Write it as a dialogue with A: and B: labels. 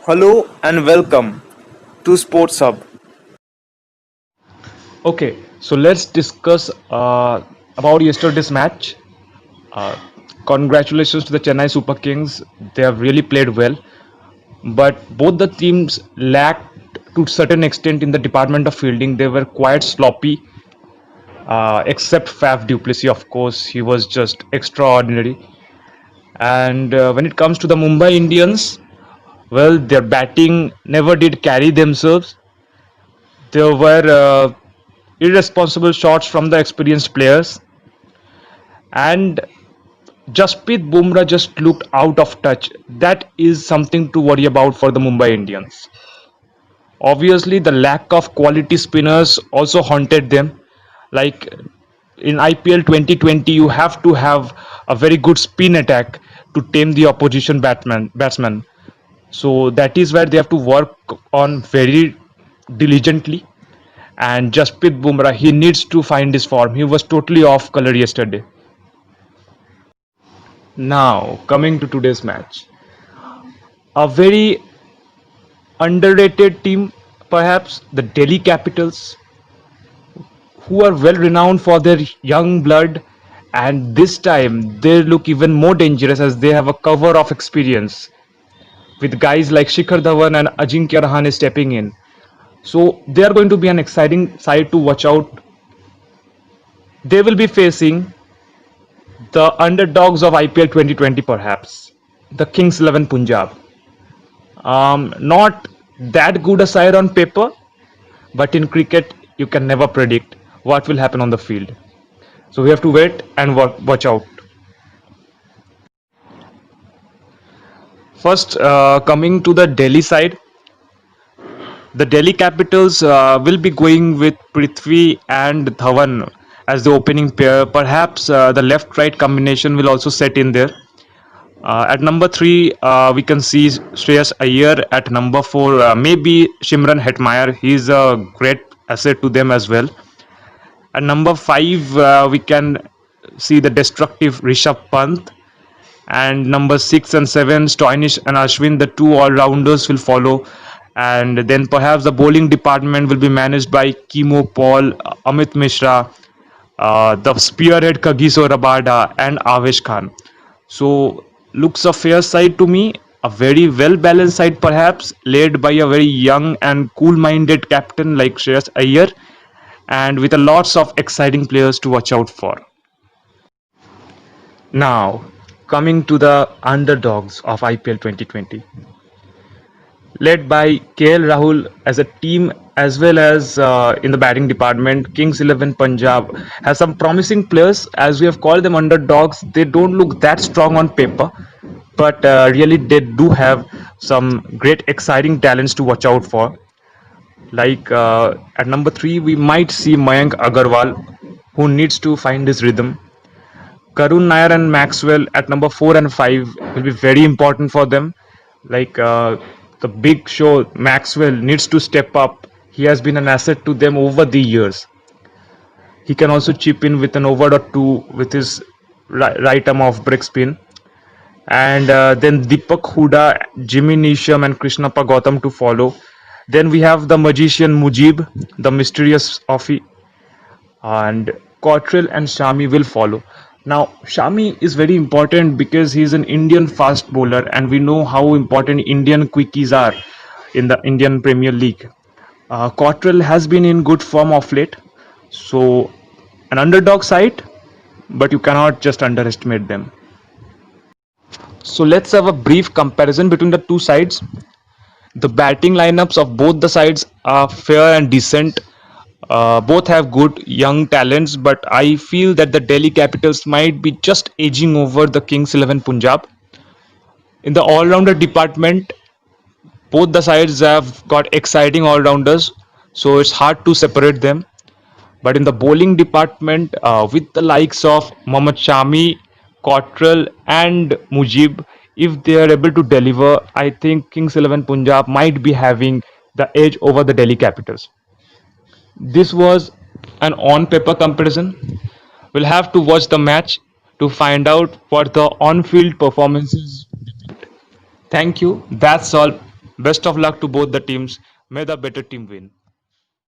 A: Hello and welcome to Sports Hub.
B: Okay, so let's discuss about yesterday's match. Uh, Congratulations to the Chennai Super Kings. They have really played well, but both the teams lacked to a certain extent in the department of fielding. They were quite sloppy, except Faf Duplessis, of course. He was just extraordinary. And when it comes to the Mumbai Indians, well, their batting never did carry themselves. There were irresponsible shots from the experienced players, and Jasprit Bumrah just looked out of touch. That is something to worry about for the Mumbai Indians. Obviously, the lack of quality spinners also haunted them. Like in IPL 2020, you have to have a very good spin attack to tame the opposition batsman. So that is where they have to work on very diligently. And Jasprit Bumrah, he needs to find his form. He was totally off color yesterday. Now, coming to today's match, a very underrated team, perhaps the Delhi Capitals, who are well renowned for their young blood, and this time they look even more dangerous as they have a cover of experience with guys like Shikhar Dhawan and Ajinkya Rahane stepping in. So they are going to be an exciting side to watch out. They will be facing the underdogs of IPL 2020, perhaps the Kings 11 Punjab. Not that good a side on paper, but in cricket, you can never predict what will happen on the field. So we have to wait and watch out. First, coming to the Delhi side, the Delhi Capitals will be going with Prithvi and Dhawan as the opening pair. Perhaps the left-right combination will also set in there. At number three, we can see Shreyas Iyer. At number four, maybe Shimran Hetmeyer. He's a great asset to them as well. At number five, we can see the destructive Rishabh Pant. And number six and seven, Stoinish and Ashwin, the two all-rounders will follow. And then perhaps the bowling department will be managed by Kimo Paul, Amit Mishra, the spearhead Kagiso Rabada, and Avesh Khan. So looks a fair side to me, a very well balanced side perhaps, led by a very young and cool minded captain like Shreyas Iyer, and with a lots of exciting players to watch out for. Now, coming to the underdogs of IPL 2020, led by KL Rahul as a team as well as in the batting department, Kings 11 Punjab has some promising players. As we have called them underdogs, they don't look that strong on paper, but really they do have some great exciting talents to watch out for. Like at number three, we might see Mayank Agarwal, who needs to find his rhythm. Karun Nair and Maxwell at number 4 and 5 will be very important for them. Like the big show, Maxwell needs to step up. He has been an asset to them over the years. He can also chip in with an over or two with his right arm off break spin. And then Deepak Huda, Jimmy Neesham, and Krishnappa Gautam to follow. Then we have the magician Mujib, the mysterious Offie, and Cottrell and Shami will follow. Now, Shami is very important because he's an Indian fast bowler, and we know how important Indian quickies are in the Indian Premier League. Cottrell has been in good form of late, so an underdog side, but you cannot just underestimate them. So let's have a brief comparison between the two sides. The batting lineups of both the sides are fair and decent. Both have good young talents, but I feel that the Delhi Capitals might be just edging over the Kings 11 Punjab. In the all-rounder department, both the sides have got exciting all-rounders, so it's hard to separate them. But in the bowling department, with the likes of Mohammad Shami, Cottrell, and Mujib, if they are able to deliver, I think Kings 11 Punjab might be having the edge over the Delhi Capitals. This was an on paper comparison. We'll have to watch the match to find out what the on field performances. Thank you. That's all. Best of luck to both the teams. May the better team win.